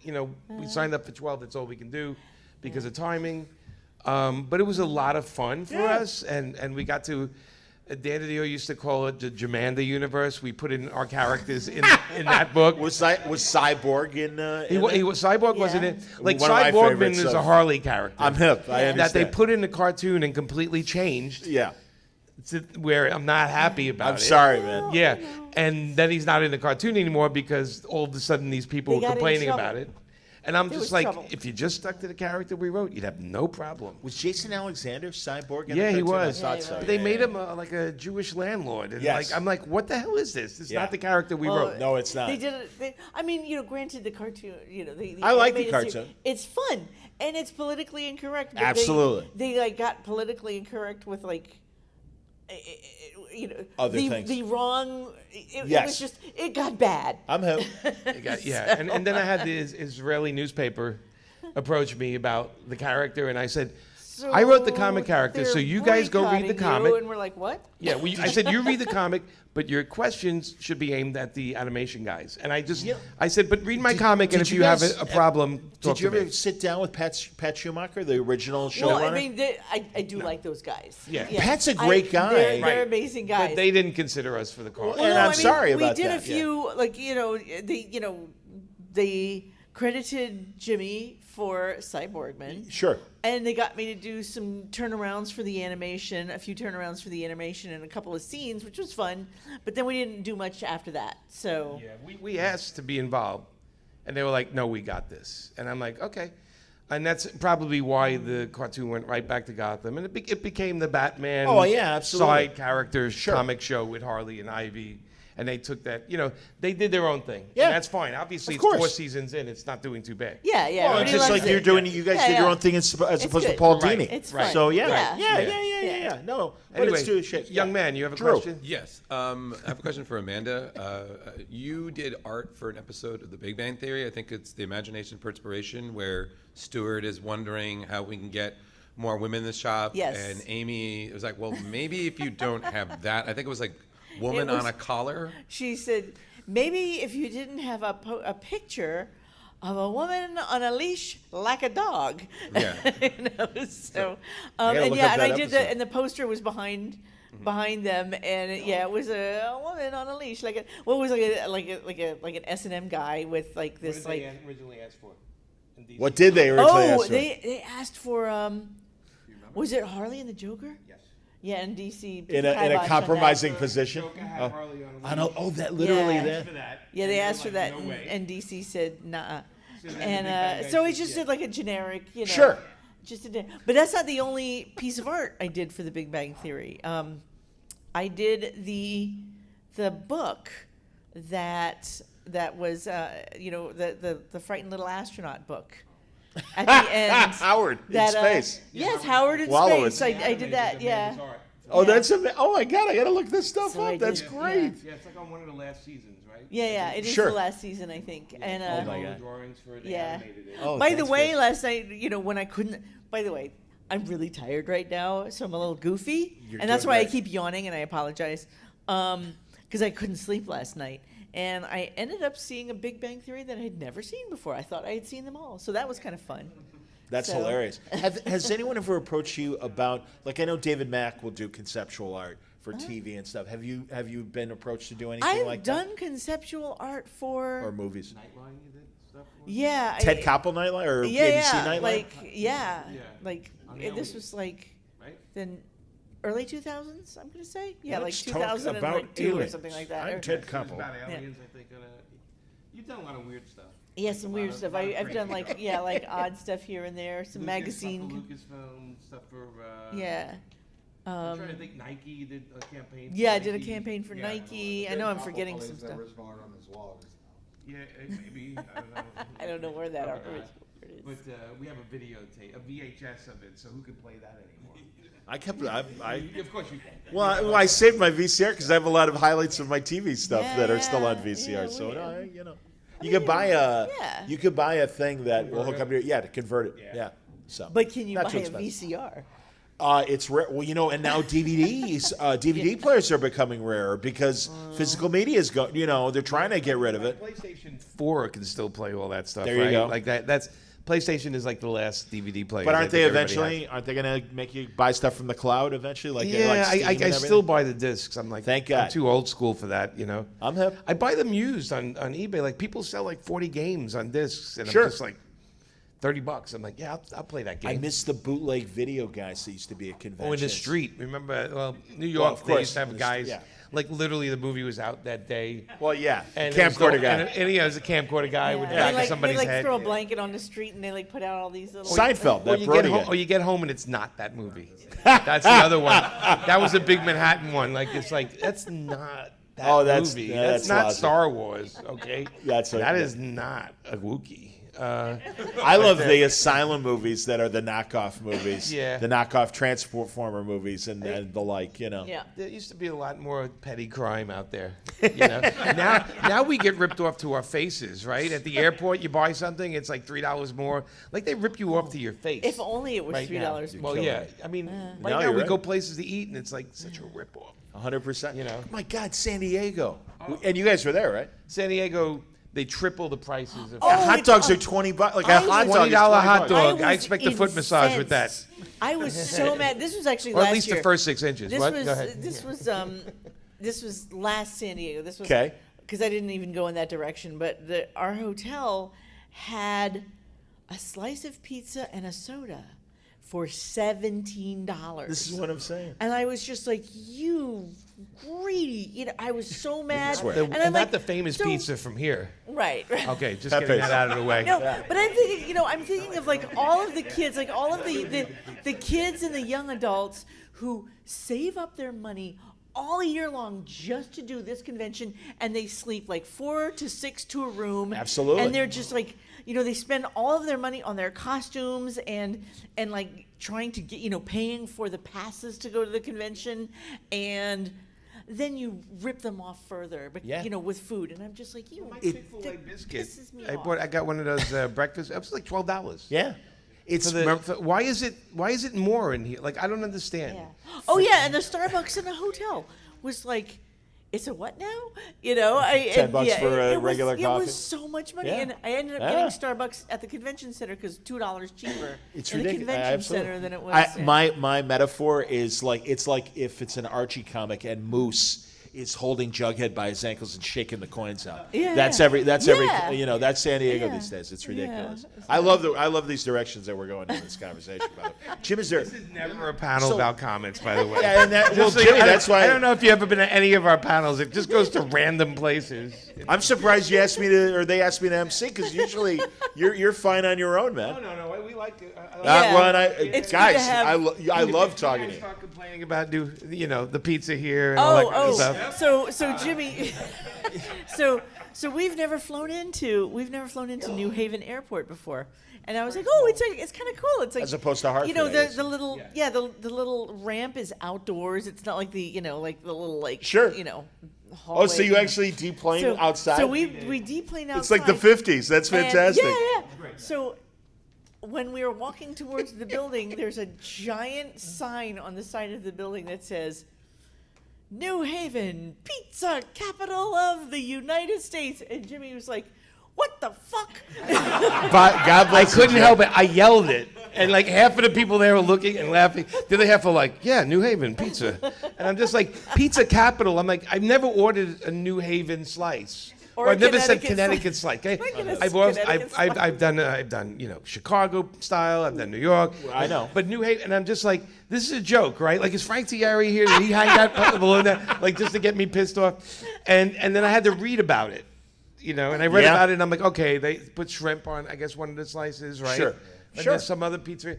we signed up for 12. That's all we can do because of timing. But it was a lot of fun for us, and we got to. Dan DiDio used to call it the Jamanda universe. We put in our characters in that book. Was Cyborg in? He was Cyborg wasn't Yeah. it? Like One of my Cyborgman favorites is a of- Harley character. I'm hip. I understand. That they put in the cartoon and completely changed. Yeah. To where I'm not happy about I'm it. sorry, man. Yeah, and then he's not in the cartoon anymore because all of a sudden these people They were got in complaining trouble. about it. And I'm There just was like, trouble. if you just stuck to the character we wrote, you'd have no problem. Was Jason Alexander Cyborg in Yeah, the he cartoon? was. I thought Yeah, so. he But they yeah, made yeah. him like a Jewish landlord, and Yes. I'm like, what the hell is this? This is Yeah. not the character we wrote. No, it's not. They did it. I mean, granted, the cartoon. I like the animated cartoon. It's fun and it's politically incorrect. But Absolutely. They like got politically incorrect with like, Other things. the wrong. It Yes. was just it got bad. I'm hip. Yeah, and then I had the Israeli newspaper approach me about the character, and I said, I wrote the comic character, so they're you guys go read the boycotting comic. you, and we're like, what? Yeah, I said you read the comic, but your questions should be aimed at the animation guys. And I said, but read my comic, and did if you you have guys- a problem, talk Did you to ever me. sit down with Pat Schumacher, the original showrunner? Well, I mean, I do like those guys. Yeah. Pat's a great guy. They're Right. amazing guys. But they didn't consider us for the call. And I'm sorry about we did that, a few, they credited Jimmy for Cyborgman. Sure. And they got me to do some turnarounds for the animation, a few turnarounds for the animation and a couple of scenes, which was fun. But then we didn't do much after that. So Yeah, we asked to be involved, and they were like, no, we got this. And I'm like, okay. And that's probably why the cartoon went right back to Gotham. And it became the Batman Oh, yeah, absolutely. side characters Sure. comic show with Harley and Ivy. And they took that, they did their own thing. Yeah. And that's fine. Obviously, Of it's 4 course. seasons in. It's not doing too bad. yeah. Well, everybody just loves like you're it. doing, you guys Yeah, did your yeah. own thing as opposed to good. Paul Right. Dini. It's Right. fun. So yeah, Yeah. yeah. No, but Anyway, it's too shit. young man, you have a Drew. question? Yes. I have a question for Amanda. You did art for an episode of The Big Bang Theory. I think it's The Imagination Perspiration, where Stuart is wondering how we can get more women in the shop. Yes. And Amy was like, well, maybe if you don't have that, I think it was like woman It was- on a collar. She said, maybe if you didn't have a picture of a woman on a leash like a dog. Yeah. So, I gotta and look yeah, up and that I did episode. and the poster was behind them, and it was a woman on a leash, like what was like an S&M guy with like this like. originally ask for? What did they originally ask for? They asked for was it Harley and the Joker? Yes. Yeah, in DC. in a kibosh on compromising that. position. Joker had Harley on I know. Oh, that literally Yeah. that. Yeah, they asked for that, No and- way. and DC said nah. So then And the Big Bang so Guy he said, just yeah. did like a generic, Sure. just but that's not the only piece of art I did for the Big Bang Theory. I did the book that was the Frightened Little Astronaut book. At the end, Howard in that, space. Yes, Howard in Wallowitz. space. I did that. Yeah. Oh, Yeah. oh my God! I gotta look this stuff So I up. That's did, great. Yeah, it's like on one of the last seasons, right? Yeah, it is Sure. the last season, I think. And Oh my God. Drawings for it, they yeah. animated it. Oh, By the that's way, good. last night, when I couldn't. By the way, I'm really tired right now, so I'm a little goofy, You're and that's doing why I great. keep yawning, and I apologize, because I couldn't sleep last night, and I ended up seeing a Big Bang Theory that I had never seen before. I thought I had seen them all, so that was kind of fun. That's So- hilarious. Has anyone ever approached you about, like, I know David Mack will do conceptual art for TV and stuff. Have you been approached to do anything I've like done conceptual art that? Or movies? Nightline, you did stuff for? yeah, Ted Koppel Nightline or ABC Nightline? This was like Right? the early 2000s. I'm gonna say, yeah, like Let's talk 2002 about or aliens. something like that. I'm Or- Ted It was Koppel. about aliens, I think. You've done a lot of weird stuff. Yeah, some weird stuff. I've done like crazy like odd stuff here and there, some magazine. Lucasfilm stuff for. Yeah. I'm trying to think. Nike you did a campaign. For Yeah, I did a Nike. campaign for Yeah. Nike. I know I'm forgetting some stuff. on his wall. Yeah, maybe. I don't know. I don't know where that art Probably is. not. But we have a videotape, a VHS of it. So who can play that anymore? I kept. Of course you can. Well, I saved my VCR because I have a lot of highlights of my TV stuff that are still on Yeah, VCR. yeah, So weird. you could buy a yeah. you could buy a thing that will hook up Convert to to convert it. Yeah. Yeah. So. But can you Not buy too a expensive. VCR? It's rare. Well, and now DVDs, DVD players are becoming rarer because physical media is going. They're trying to get rid of it. PlayStation 4 can still play all that stuff. There you right? go. Like that. That's PlayStation is like the last DVD player. But aren't they going to make you buy stuff from the cloud eventually? Like Steam I and everything? still buy the discs. I'm like, Thank God. I'm too old school for that. I'm hip. I buy them used on eBay. Like people sell like 40 games on discs, and Sure. I'm just like $30. I'm like, yeah, I'll play that game. I miss the bootleg video guys that used to be at conventions. Oh, in the street. Remember, New Well, York, of they course, used to in have the guys, yeah. like literally the movie was out that day. Well, yeah, And camcorder guy. And he was a camcorder guy with Yeah. back They of somebody's they head. throw a blanket on the street and they put out all these little. Seinfeld, that Brody guy. Or you get home and it's not that movie. That's the other one. That was a big Manhattan one. Like it's like that's not that movie. That's not logic. Star Wars. Okay, That's that is not a Wookiee. I love the Asylum movies that are the knockoff movies. Yeah. The knockoff Transformer movies and the like, Yeah. There used to be a lot more petty crime out there. Now we get ripped off to our faces, right? At the airport, you buy something, it's like $3 more. Like they rip you off to your face. If only it was right now. $3 more. Well, killing yeah. it. I mean, No, right now you're we right. go places to eat, and it's like such a rip off. 100%. My God, San Diego. And you guys were there, right? San Diego, they triple the prices of Hot dogs are $20. Like a hot dog is $20 hot $20. dog. I was expect a foot massage with that. incensed. I was so mad. This was actually Or last at least year. the first 6 inches. This What? was Go ahead. this was last San Diego. This was Okay. because I didn't even go in that direction. But our hotel had a slice of pizza and a soda for $17. This is what I'm saying. And I was just like, you greedy. I was so mad. swear. And I'm And like, not the famous so- pizza from here. Right. Okay, just Pepe's. getting that out of the way. No, but I'm thinking, I'm thinking of like all of the kids, like all of the kids and the young adults who save up their money all year long just to do this convention, and they sleep like 4 to 6 to a room. Absolutely. And they're just like, they spend all of their money on their costumes and like trying to get, paying for the passes to go to the convention, and then you rip them off further, but Yeah. with food, and I'm just like, Chick-fil-A that biscuit. pisses me I off. got one of those breakfast. It was like $12. Yeah. It's Why is it more in here? Like I don't understand. Yeah. Oh yeah, and the Starbucks in the hotel was like, it's a what now? $10 for a regular It coffee. was so much money, Yeah. and I ended up Yeah. getting Starbucks at the convention center because $2 cheaper It's in the ridiculous. convention Absolutely. center than it was. My metaphor is like it's like if it's an Archie comic and Moose is holding Jughead by his ankles and shaking the coins out. Yeah. That's Yeah. that's San Diego Yeah. these days. It's ridiculous. Yeah. I love these directions that we're going in this conversation. By the way. Jim, is there? This is never a panel So- about comics, by the way. Yeah, and that, well, Just so Jimmy, you- that's why I don't know if you've ever been to any of our panels. It just goes to random places. I'm surprised you asked me to, or they asked me to MC because usually you're fine on your own, man. No. We like it. Yeah. Well, It's good guys, to have- I love talking to you. Start complaining about the pizza here and all that kind of stuff. So Jimmy, So we've never flown into New Haven Airport before, and I was like, oh, it's kind of cool. It's like, As opposed to Hartford, you know, I guess. the little the little ramp is outdoors. It's not like the like the little Sure. hallway. Oh, so you actually deplane outside? So we deplane outside. It's like the 50s. That's fantastic. Yeah. So when we were walking towards the building, there's a giant sign on the side of the building that says, New Haven, pizza capital of the United States. And Jimmy was like, what the fuck? But God bless I couldn't help it. I yelled it. And like half of the people there were looking and laughing. The other half were like, yeah, New Haven pizza. And I'm just like, pizza capital. I'm like, I've never ordered a New Haven slice. Or I've never said Connecticut slice. Okay? I've done Chicago style. I've done New York. I know. But New Haven, and I'm just like, this is a joke, right? Like, is Frank Thierry here? Did he hang that balloon there, like just to get me pissed off? And then I had to read about it, and I read about it, and I'm like, okay, they put shrimp on, I guess, one of the slices, right? Sure. And there's some other pizza.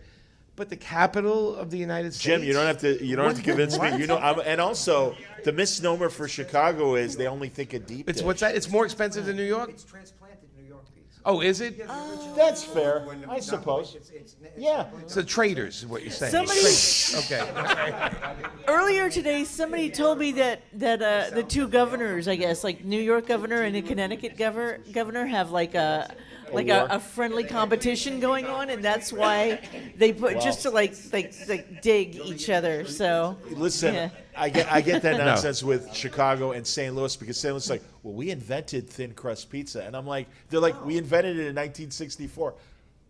But the capital of the United States. Jim, you don't have to convince me. And also the misnomer for Chicago is they only think of deep dish. What's that? It's more expensive than New York? It's transplanted New York pizza. Oh, is it? That's fair, I suppose. Yeah. So traders is what you're saying. Okay. Earlier today, somebody told me that the two governors, I guess, like New York governor and the Connecticut governor have like a friendly competition going on, and that's why they put just to like dig each other. So listen, yeah. I get that nonsense with Chicago and St. Louis, because St. Louis is like, well, we invented thin crust pizza, and I'm like, they're like, we invented it in 1964.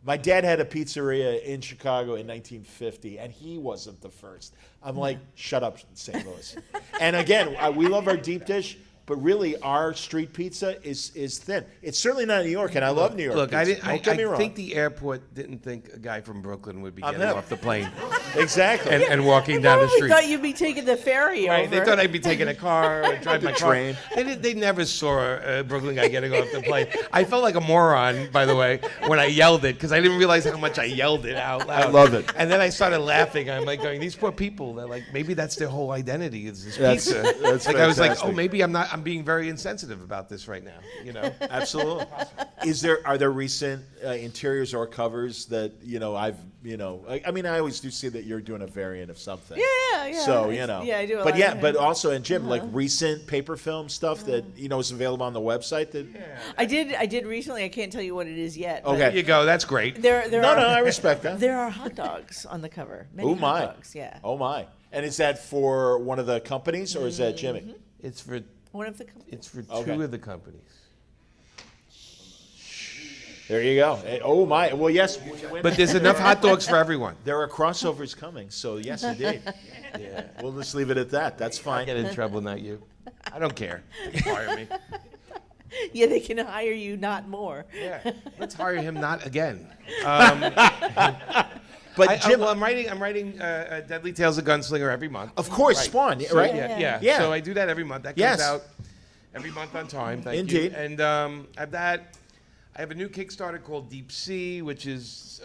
My dad had a pizzeria in Chicago in 1950, and he wasn't the first. I'm like, shut up, St. Louis. And again, we love our deep dish. But really, our street pizza is thin. It's certainly not New York, and I love New York. Look, pizza. I think the airport didn't think a guy from Brooklyn would be getting off the plane. Exactly. And walking down the street. They thought you'd be taking the ferry over. They thought I'd be taking a car or driving my train. car. They never saw a Brooklyn guy getting off the plane. I felt like a moron, by the way, when I yelled it, because I didn't realize how much I yelled it out loud. I love it. And then I started laughing. I'm like going, these poor people. They're like, maybe that's their whole identity is this pizza. That's like I was like, fantastic. oh, maybe I'm being very insensitive about this right now. Absolutely. Are there recent interiors or covers that I always do see that you're doing a variant of something. Yeah. So Yeah, I do. But also, and Jim, like recent paper film stuff that is available on the website. That I did recently. I can't tell you what it is yet. Okay. There you go. That's great. I respect that. There are hot dogs on the cover. Many Oh my. hot dogs. Yeah. Oh my. And is that for one of the companies or is that Jimmy? It's for One of the companies. It's for two of the companies. There you go. Oh my. Well, yes. But there's enough hot dogs for everyone. There are crossovers coming, so yes, indeed. Yeah. We'll just leave it at that. That's fine. I get in trouble, not you. I don't care. They can hire me. Yeah, they can hire you, not more. Yeah. Let's hire him, not again. But Jim, I'm writing Deadly Tales of Gunslinger every month. Of course, Right. Spawn, So, right? Yeah. So I do that every month. That comes Yes. out every month on time. Thank Indeed. you. And I have a new Kickstarter called Deep Sea, which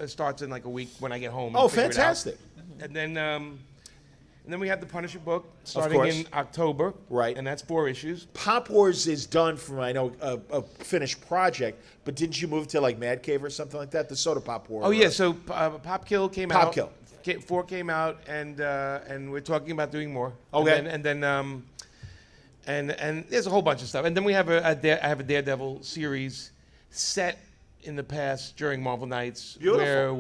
starts in like a week when I get home. and Oh, figure it out. fantastic. And then we have the Punisher book starting course. in October. Right. And that's 4 issues. Pop Wars is done from, I know, a finished project, but didn't you move to like Mad Cave or something like that? The Soda Pop War. Oh yeah, so Pop Kill came Pop out. Kill. 4 came out, and we're talking about doing more. Okay. And then there's a whole bunch of stuff. And then we have I have a Daredevil series set in the past during Marvel Nights, Beautiful.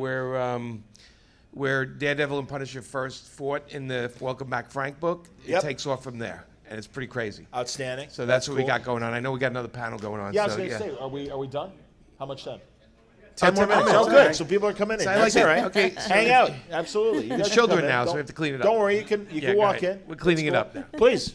where Daredevil and Punisher first fought in the Welcome Back Frank book. It takes off from there, and it's pretty crazy. Outstanding. So that's what we cool. got going on. I know we got another panel going on. Yeah, I was so, going to say, are we done? How much time? 10 more minutes. Oh, Okay. good. So people are coming in. So I That's like all it. right. Okay, so Hang out. Absolutely. You There's guys children come in. now, so Don't- we have to clean it up. Don't worry. You can Yeah, walk go ahead. in. We're cleaning it That's up cool. Please.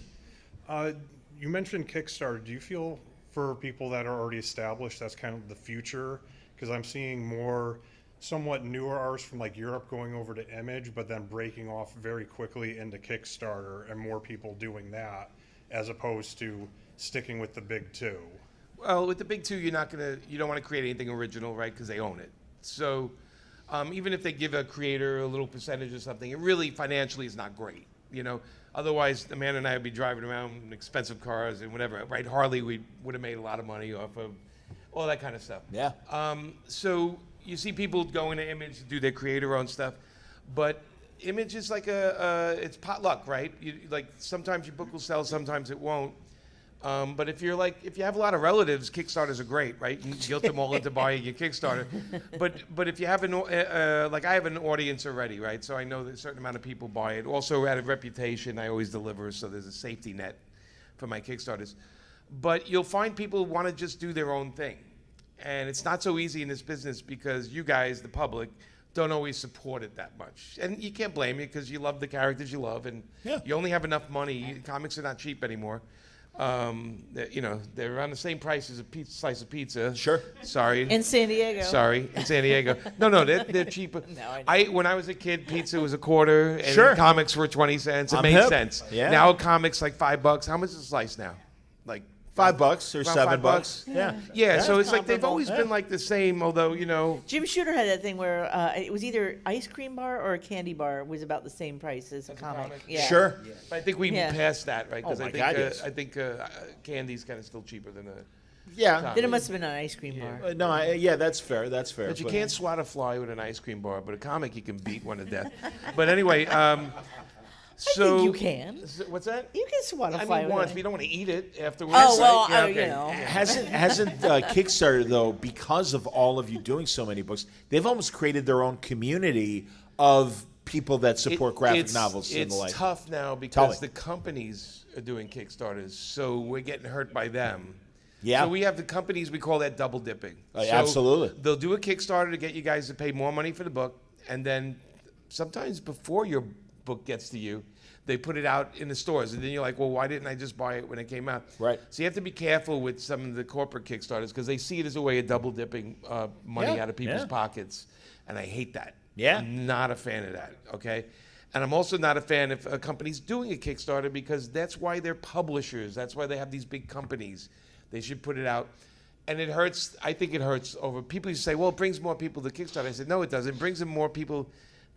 You mentioned Kickstarter. Do you feel for people that are already established that's kind of the future? Because I'm seeing more somewhat newer artists from like Europe going over to Image, but then breaking off very quickly into Kickstarter and more people doing that as opposed to sticking with the big two. Well, with the big two, you don't want to create anything original, right? Because they own it. So even if they give a creator a little percentage or something, it really financially is not great. Otherwise, Amanda and I would be driving around in expensive cars and whatever. Right? Harley, we would have made a lot of money off of all that kind of stuff. Yeah. So you see people go into Image to do their creator-owned stuff, but Image is like it's potluck, right? Like sometimes your book will sell, sometimes it won't. But if you have a lot of relatives, Kickstarters are great, right? You guilt them all into buying your Kickstarter. But if you have like I have an audience already, right? So I know that a certain amount of people buy it. Also, out of reputation, I always deliver, so there's a safety net for my Kickstarters. But you'll find people want to just do their own thing, and it's not so easy in this business because you guys, the public, don't always support it that much. And you can't blame you because you love the characters you love, and you only have enough money. Comics are not cheap anymore. They're around the same price as a slice of pizza. Sure. Sorry. In San Diego. Sorry, in San Diego. No, they're cheaper. No, I know. When I was a kid, pizza was $0.25, and comics were 20 cents. It made sense. Yeah. Now comics like $5. How much is a slice now? Like $5 or $7. Yeah. Yeah. So it's like they've comparable. always been like the same. Although Jim Shooter had that thing where it was either ice cream bar or a candy bar was about the same price as a comic. Yeah. Sure. I think we passed that, right? Because Oh, my I God, think yes. I think candy's kind of still cheaper than a. Yeah. Then it must have been an ice cream bar. No, that's fair. That's fair. But you can't swat a fly with an ice cream bar, but a comic you can beat one to death. But anyway, so I think you can. What's that? You can swat a I fly mean, with once, it. but you don't want to eat it afterwards. Oh, well, right? you know. Hasn't Kickstarter though, because of all of you doing so many books, they've almost created their own community of people that support graphic novels and the like. It's tough now because the companies are doing Kickstarters, so we're getting hurt by them. Yeah. So we have the companies, we call that double dipping. So Absolutely. They'll do a Kickstarter to get you guys to pay more money for the book, and then sometimes before your book gets to you, they put it out in the stores, and then you're like, well, why didn't I just buy it when it came out? Right. So you have to be careful with some of the corporate Kickstarters because they see it as a way of double dipping money out of people's pockets, and I hate that. Yeah. I'm not a fan of that, okay? And I'm also not a fan of a companies doing a Kickstarter because that's why they're publishers. That's why they have these big companies. They should put it out. And it hurts. I think it hurts over people who say, well, it brings more people to Kickstarter. I said, no, it doesn't. It brings in more people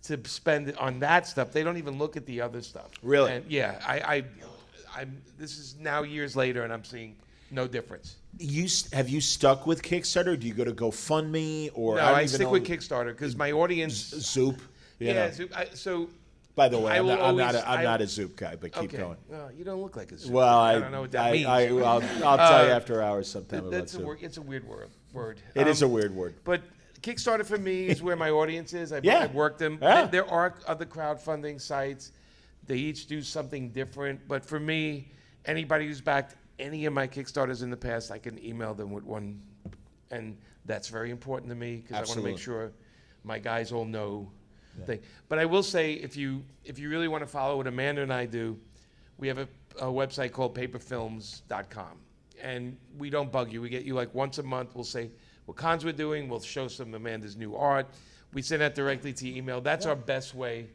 to spend on that stuff. They don't even look at the other stuff. Really? And yeah, this is now years later, and I'm seeing no difference. Have you stuck with Kickstarter? Do you go to GoFundMe or? No, I stick with Kickstarter because my audience. Zoop. Zoop. So. By the way, I I'm will not always- a Zoop guy, but keep going. Well, you don't look like a Zoop. Well, I don't know what that means. I'll tell you after hours sometime about That's Zoop. it's a weird word. It is a weird word. But Kickstarter for me is where my audience is. I've worked them. Yeah. There are other crowdfunding sites. They each do something different. But for me, anybody who's backed any of my Kickstarters in the past, I can email them with one. And that's very important to me because I want to make sure my guys all know. Thing. But I will say, if you really want to follow what Amanda and I do, we have a website called paperfilms.com. And we don't bug you. We get you like once a month. We'll say what cons we're doing. We'll show some of Amanda's new art. We send that directly to your email. That's our best way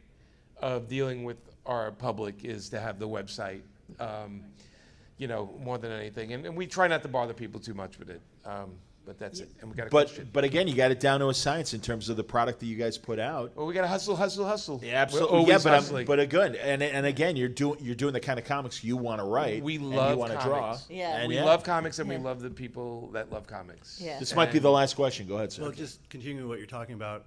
of dealing with our public is to have the website, more than anything. And we try not to bother people too much with it. But that's it. And we got a question. But again, you got it down to a science in terms of the product that you guys put out. Well, we got to hustle. Yeah, absolutely. We're always hustling. But again, and again, you're doing the kind of comics you want to write. We and love you want to draw. Yeah. And We love comics, and we love the people that love comics. Yeah. This might be the last question. Go ahead, sir. Well, just continuing what you're talking about.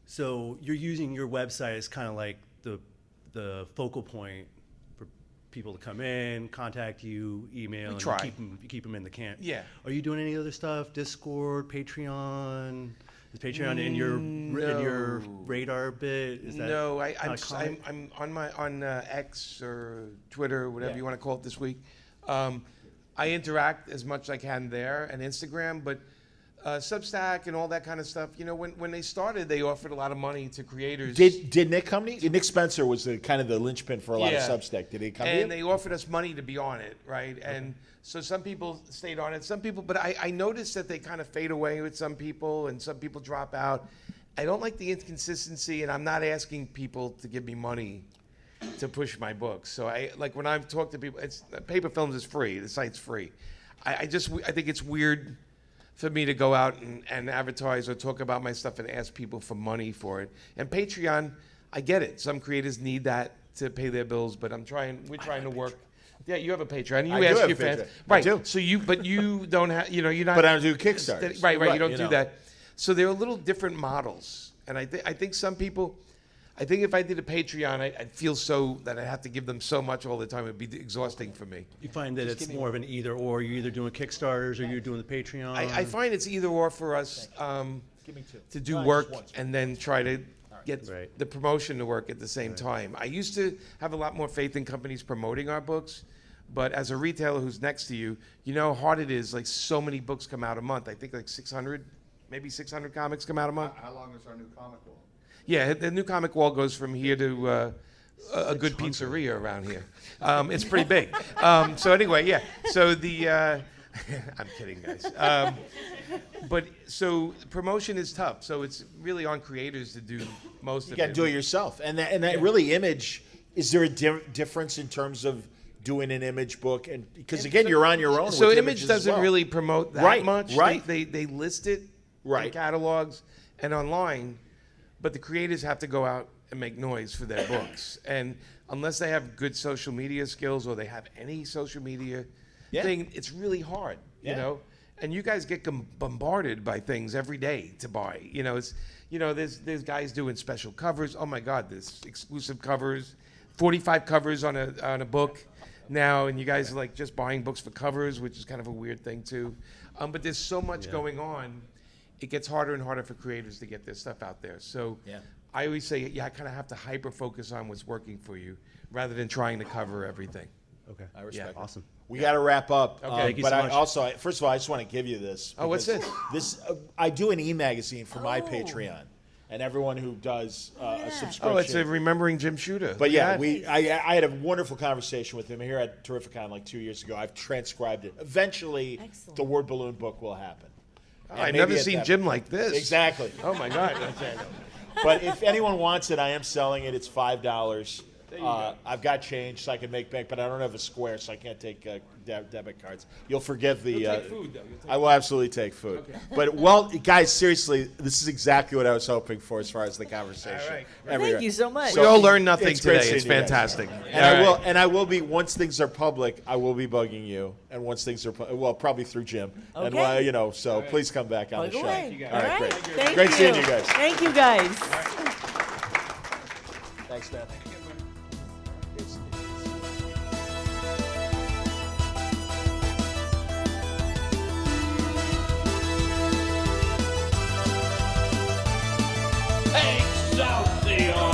So you're using your website as kind of like the focal point for people to come in, contact you, email, and try. you keep them in the camp. Yeah. Are you doing any other stuff? Discord, Patreon? Is Patreon in your radar bit? Is that No, I'm on X or Twitter, whatever you want to call it this week. I interact as much as I can there and Instagram, but Substack and all that kind of stuff. When they started, they offered a lot of money to creators. Did Nick come to you? Nick Spencer was the kind of the linchpin for a lot of Substack. Did he come to you? And they offered us money to be on it, right? Okay. And so some people stayed on it, but I noticed that they kind of fade away with some people, and some people drop out. I don't like the inconsistency, and I'm not asking people to give me money to push my books. So when I talk to people, Paper Films is free. The site's free. I think it's weird for me to go out and advertise or talk about my stuff and ask people for money for it. And Patreon, I get it. Some creators need that to pay their bills, but we're trying to work. Yeah, you have a Patreon. You I do ask have your a fans, Patreon. I right? do. So you don't have, you're not. But I don't do Kickstarters. Right. You don't you do know. that. So they're a little different models, and I think some people. I think if I did a Patreon, I'd feel so that I have to give them so much all the time. It'd be exhausting for me. You find that it's more of an either or. You're either doing Kickstarters or you're doing the Patreon. I find it's either or for us to do work and then try to get the promotion to work at the same time. I used to have a lot more faith in companies promoting our books, but as a retailer who's next to you, you know how hard it is. Like so many books come out a month. I think like 600, maybe 600 comics come out a month. How long is our new comic wall? Yeah, the new comic wall goes from here to a good pizzeria around here. It's pretty big. So anyway, yeah. So the I'm kidding, guys. But so promotion is tough. So it's really on creators to do most of it. You got to do it yourself, and that really image. Is there a difference in terms of doing an image book? And because again, you're on your own. So with Image doesn't really promote that much. Right. They list it in catalogs and online. But the creators have to go out and make noise for their books. And unless they have good social media skills or they have any social media thing, it's really hard, you know? And you guys get bombarded by things every day to buy. There's guys doing special covers. Oh my God, there's exclusive covers, 45 covers on a book now, and you guys are like just buying books for covers, which is kind of a weird thing too. But there's so much going on. It gets harder and harder for creators to get their stuff out there. So I always say, I kind of have to hyper-focus on what's working for you rather than trying to cover everything. Okay. I respect. Awesome. We got to wrap up. Okay. Thank you but so I much. also, first of all, I just want to give you this. Oh, what's this? I do an e-magazine for my Patreon, and everyone who does a subscription. Oh, it's a Remembering Jim Shooter. But yeah, I had a wonderful conversation with him here at Terrificon like 2 years ago. I've transcribed it. Eventually, the Word Balloon book will happen. I've never seen Jim like this. Exactly. Oh my God. But if anyone wants it, I am selling it. It's $5. I've got change so I can make bank, but I don't have a square, so I can't take debit cards. You'll forgive the. You'll take food, though. I will absolutely take food. Okay. But guys, seriously, this is exactly what I was hoping for as far as the conversation. All right. Thank you so much. We all learned nothing it's great today. seeing It's you guys. fantastic. And I will be once things are public. I will be bugging you, and once things are probably through Jim. Okay. And so please come back on the show. Away. All right, great. Thank Great you. seeing you guys. Thank you, guys. Thanks, man. Excelsior!